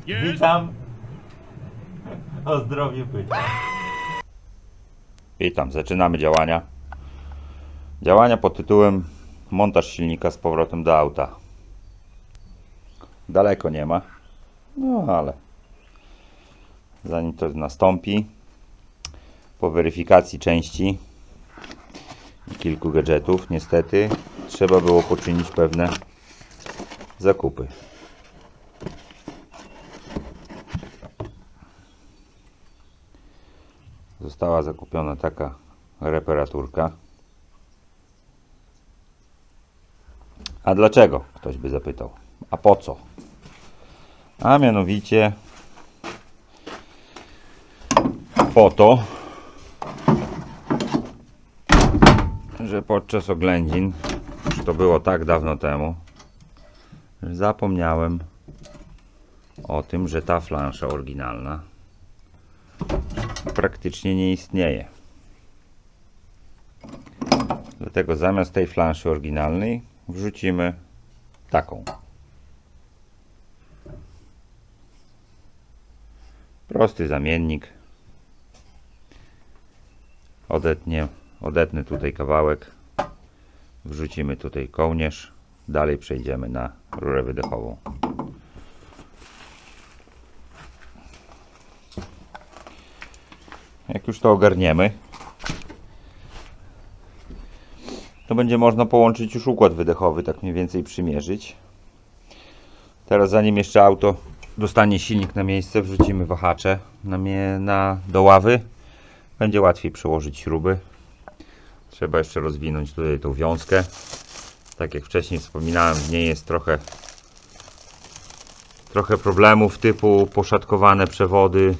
Witam. O zdrowiu pyta. Witam, zaczynamy działania. Działania pod tytułem montaż silnika z powrotem do auta. Daleko nie ma, no ale zanim to nastąpi, po weryfikacji części i kilku gadżetów, niestety trzeba było poczynić pewne zakupy. Została zakupiona taka reparaturka. A dlaczego? Ktoś by zapytał. A po co? A mianowicie po to, że podczas oględzin, już to było tak dawno temu, że zapomniałem o tym, że ta flansza oryginalna praktycznie nie istnieje. Dlatego zamiast tej flanszy oryginalnej wrzucimy taką. Prosty zamiennik. Odetnę tutaj kawałek. Wrzucimy tutaj kołnierz. Dalej przejdziemy na rurę wydechową. Jak już to ogarniemy, to będzie można połączyć już układ wydechowy, tak mniej więcej przymierzyć. Teraz zanim jeszcze auto dostanie silnik na miejsce, wrzucimy wahacze do ławy. Będzie łatwiej przełożyć śruby. Trzeba jeszcze rozwinąć tutaj tą wiązkę. Tak jak wcześniej wspominałem, w niej jest trochę problemów typu poszatkowane przewody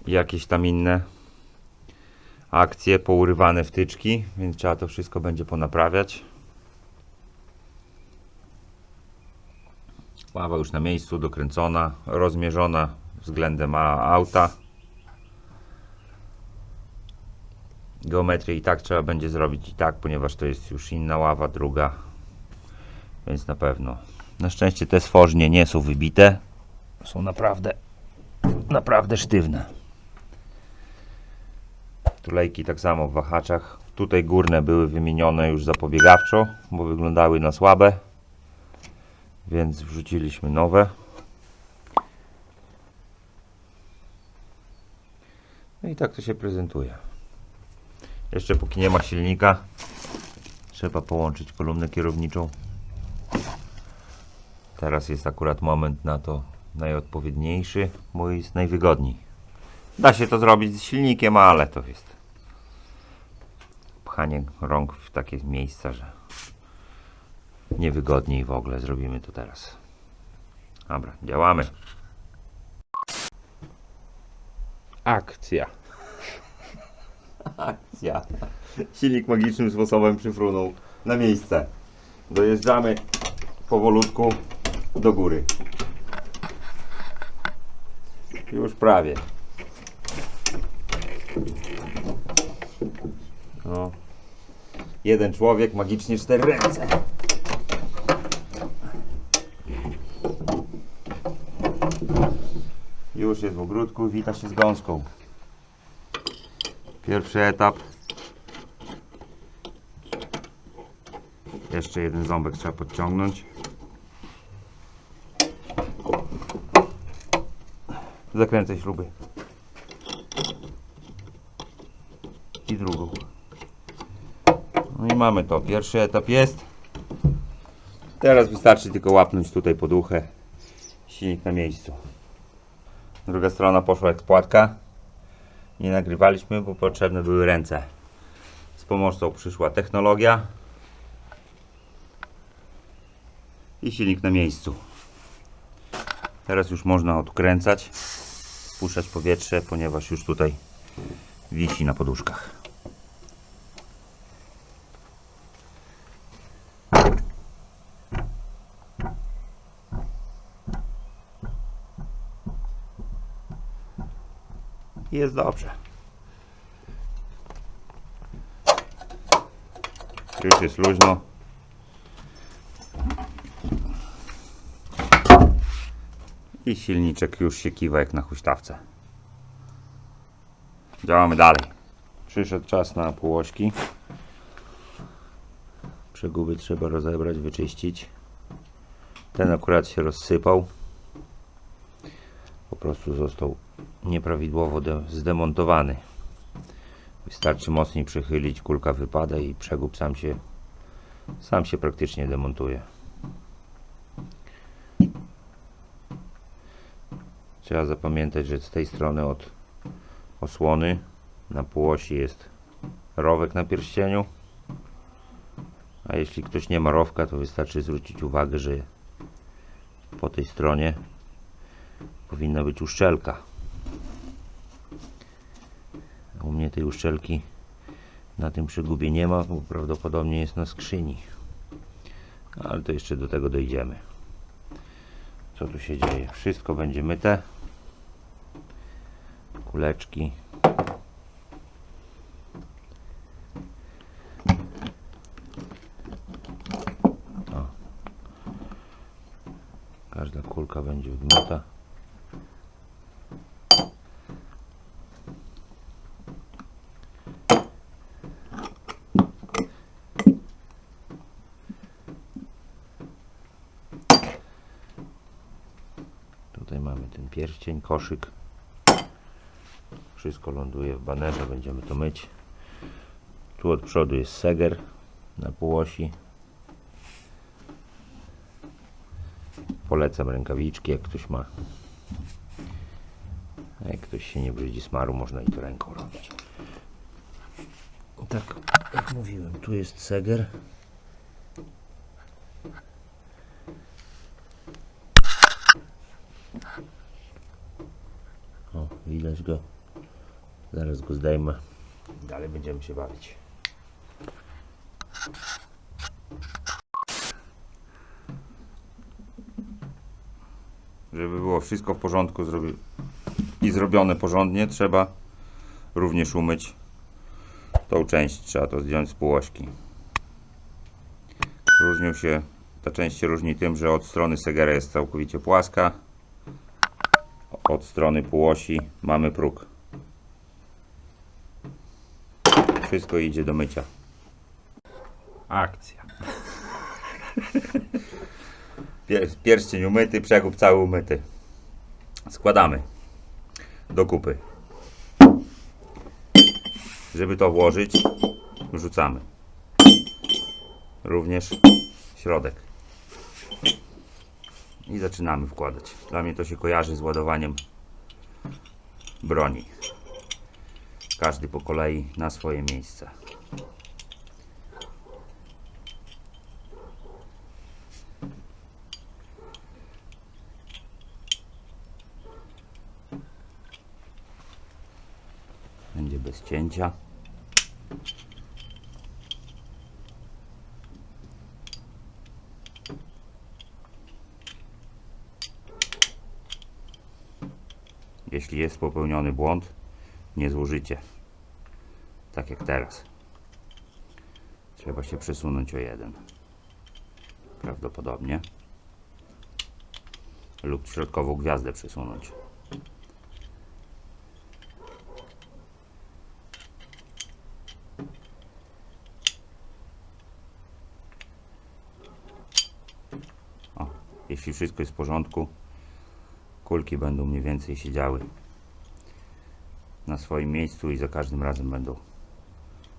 i jakieś tam inne akcje, pourywane wtyczki, więc trzeba to wszystko będzie ponaprawiać. Ława już na miejscu, dokręcona, rozmierzona względem auta. Geometrię i tak trzeba będzie zrobić ponieważ to jest już inna ława, druga, więc na pewno. Na szczęście te stworzenie nie są wybite, są naprawdę sztywne. Tulejki tak samo w wahaczach. Tutaj górne były wymienione już zapobiegawczo, bo wyglądały na słabe, więc wrzuciliśmy nowe. No i tak to się prezentuje. Jeszcze póki nie ma silnika, trzeba połączyć kolumnę kierowniczą. Teraz jest akurat moment na to najodpowiedniejszy, bo jest najwygodniej. Da się to zrobić z silnikiem, ale to jest pchanie rąk w takie miejsca, że niewygodniej w ogóle. Zrobimy to teraz. Dobra, działamy. Akcja. Akcja. Silnik magicznym sposobem przyfrunął na miejsce. Dojeżdżamy powolutku do góry. Już prawie. No. Jeden człowiek, magicznie 4 ręce. Już jest w ogródku, wita się z gąską. Pierwszy etap. Jeszcze jeden ząbek trzeba podciągnąć. Zakręcę śruby. I drugą. No i mamy to. Pierwszy etap jest. Teraz wystarczy tylko łapnąć tutaj poduchę. Silnik na miejscu. Druga strona poszła jak spłatka. Nie nagrywaliśmy, bo potrzebne były ręce. Z pomocą przyszła technologia. I silnik na miejscu. Teraz już można odkręcać, spuszczać powietrze, ponieważ już tutaj wisi na poduszkach. Jest dobrze. Już jest luźno. I silniczek już się kiwa jak na huśtawce. Działamy dalej. Przyszedł czas na półośki. Przeguby trzeba rozebrać, wyczyścić. Ten akurat się rozsypał. Po prostu został nieprawidłowo zdemontowany. Wystarczy mocniej przychylić, kulka wypada i przegub sam się praktycznie demontuje. Trzeba zapamiętać, że z tej strony od osłony na półosi jest rowek na pierścieniu. A jeśli ktoś nie ma rowka, to wystarczy zwrócić uwagę, że po tej stronie powinna być uszczelka. U mnie tej uszczelki na tym przegubie nie ma, bo prawdopodobnie jest na skrzyni. Ale to jeszcze do tego dojdziemy. Co tu się dzieje? Wszystko będzie myte. Kuleczki. O. Każda kulka będzie wgniota. Tutaj mamy ten pierścień, koszyk. Wszystko ląduje w banerze, będziemy to myć. Tu od przodu jest seger na półosi. Polecam rękawiczki, jak ktoś ma. Jak ktoś się nie brydzi smaru, można i to ręką robić. Tak jak mówiłem, tu jest seger. O, widać go. Zaraz go zdejmę. Dalej będziemy się bawić. Żeby było wszystko w porządku i zrobione porządnie, trzeba również umyć tą część. Trzeba to zdjąć z półośki. Ta część się różni tym, że od strony segera jest całkowicie płaska. Od strony półosi mamy próg. Wszystko idzie do mycia. Akcja. Pierścień umyty, przegub cały umyty. Składamy do kupy. Żeby to włożyć, wrzucamy. Również środek. I zaczynamy wkładać. Dla mnie to się kojarzy z ładowaniem broni. Każdy po kolei na swoje miejsce. Będzie bez cięcia. Jeśli jest popełniony błąd, nie złożycie. Tak jak teraz. Trzeba się przesunąć o jeden. Prawdopodobnie. Lub środkową gwiazdę przesunąć. O, jeśli wszystko jest w porządku, kulki będą mniej więcej siedziały na swoim miejscu i za każdym razem będą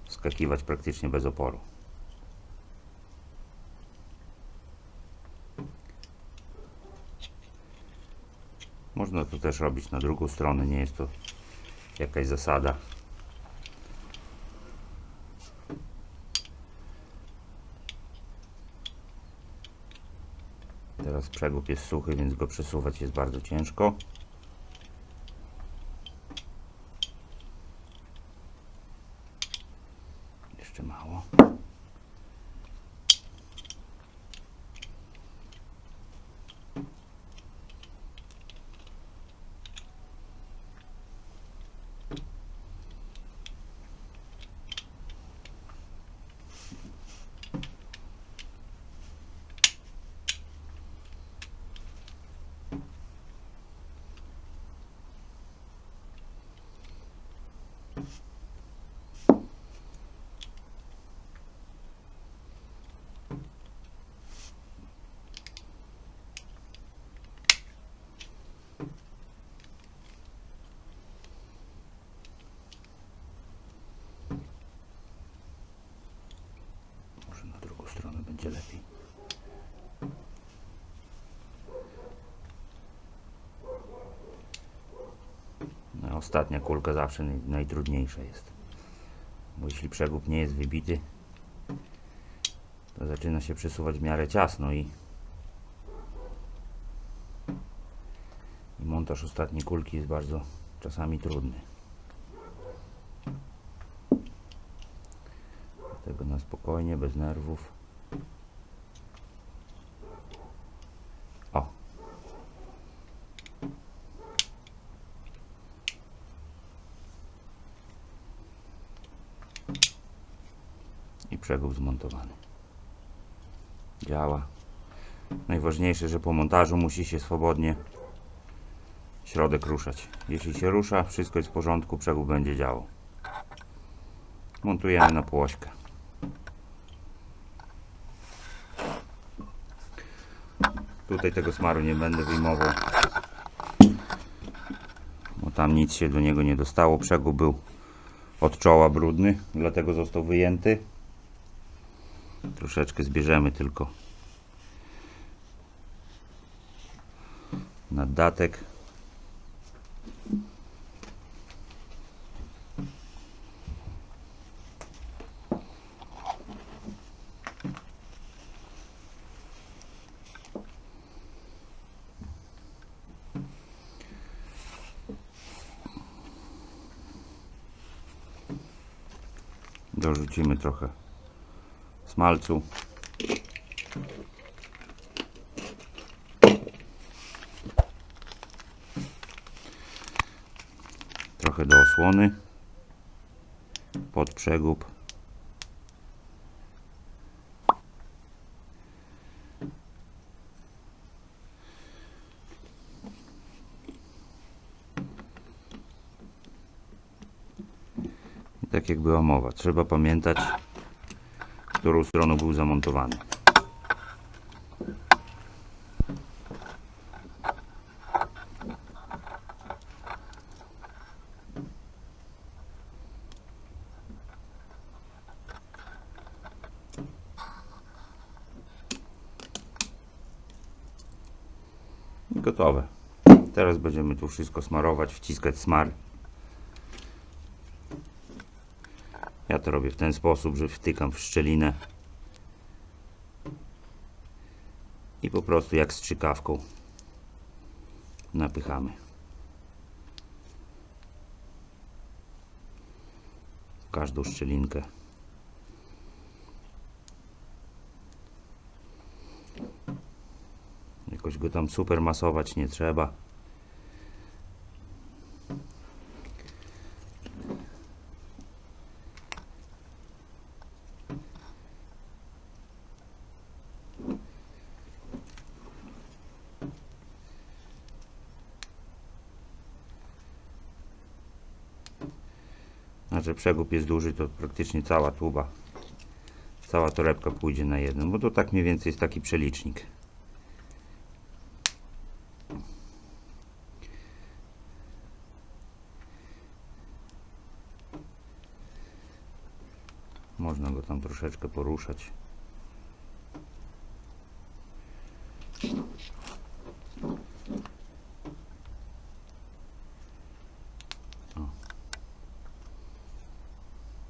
wskakiwać praktycznie bez oporu. Można to też robić na drugą stronę, nie jest to jakaś zasada. Teraz przegub jest suchy, więc go przesuwać jest bardzo ciężko. Jeszcze mało. Ostatnia kulka zawsze najtrudniejsza jest. Bo jeśli przegub nie jest wybity, to zaczyna się przesuwać w miarę ciasno i montaż ostatniej kulki jest bardzo czasami trudny. Dlatego na spokojnie, bez nerwów. O! I przegub zmontowany. Działa. Najważniejsze, że po montażu musi się swobodnie środek ruszać. Jeśli się rusza, wszystko jest w porządku, przegub będzie działał. Montujemy na płośkę. Tutaj tego smaru nie będę wyjmował, bo tam nic się do niego nie dostało. Przegub był od czoła brudny, dlatego został wyjęty. Troszeczkę zbierzemy tylko naddatek. Dorzucimy trochę smalcu. Trochę do osłony pod przegub. I tak jak była mowa, trzeba pamiętać, którą stroną był zamontowany. I gotowe. Teraz będziemy tu wszystko smarować, wciskać smar. Ja to robię w ten sposób, że wtykam w szczelinę i po prostu jak strzykawką napychamy. W każdą szczelinkę. Jakoś go tam super masować nie trzeba. Znaczy przegub jest duży, to praktycznie cała tuba, cała torebka pójdzie na jedną, bo to tak mniej więcej jest taki przelicznik. Można go tam troszeczkę poruszać.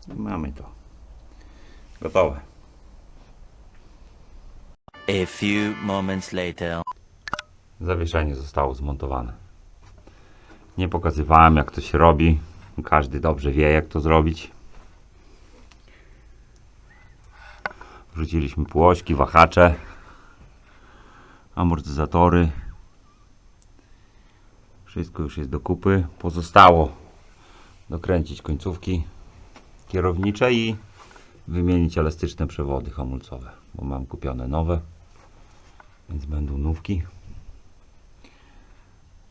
I mamy to. Gotowe. A few moments later. Zawieszenie zostało zmontowane. Nie pokazywałem, jak to się robi. Każdy dobrze wie, jak to zrobić. Wrzuciliśmy płośki, wahacze, amortyzatory. Wszystko już jest do kupy. Pozostało dokręcić końcówki kierownicze i wymienić elastyczne przewody hamulcowe, bo mam kupione nowe, więc będą nówki.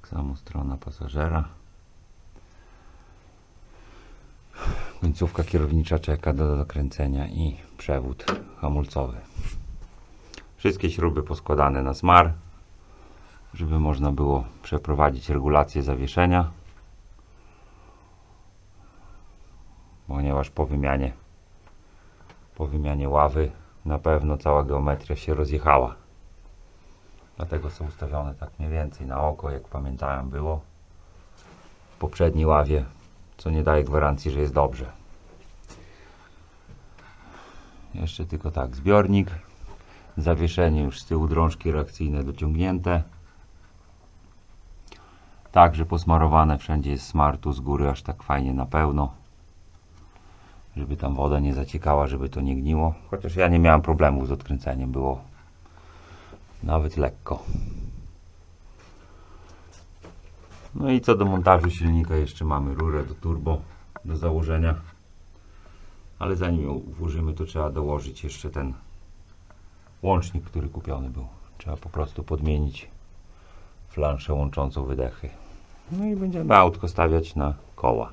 Tak samo strona pasażera. Końcówka kierownicza czeka do dokręcenia i przewód hamulcowy. Wszystkie śruby poskładane na smar, żeby można było przeprowadzić regulację zawieszenia, ponieważ po wymianie ławy na pewno cała geometria się rozjechała. Dlatego są ustawione tak mniej więcej na oko, jak pamiętałem było. poprzedniej ławie, co nie daje gwarancji, że jest dobrze. Jeszcze tylko tak, zbiornik, zawieszenie już z tyłu, drążki reakcyjne dociągnięte. Także posmarowane, wszędzie jest smartu z góry, aż tak fajnie na pełno, żeby tam woda nie zaciekała, żeby to nie gniło. Chociaż ja nie miałem problemów z odkręceniem, było nawet lekko. No i co do montażu silnika, jeszcze mamy rurę do turbo do założenia, ale zanim ją włożymy, to trzeba dołożyć jeszcze ten łącznik, który kupiony był. Trzeba po prostu podmienić flanszę łączącą wydechy. No i będziemy autko stawiać na koła.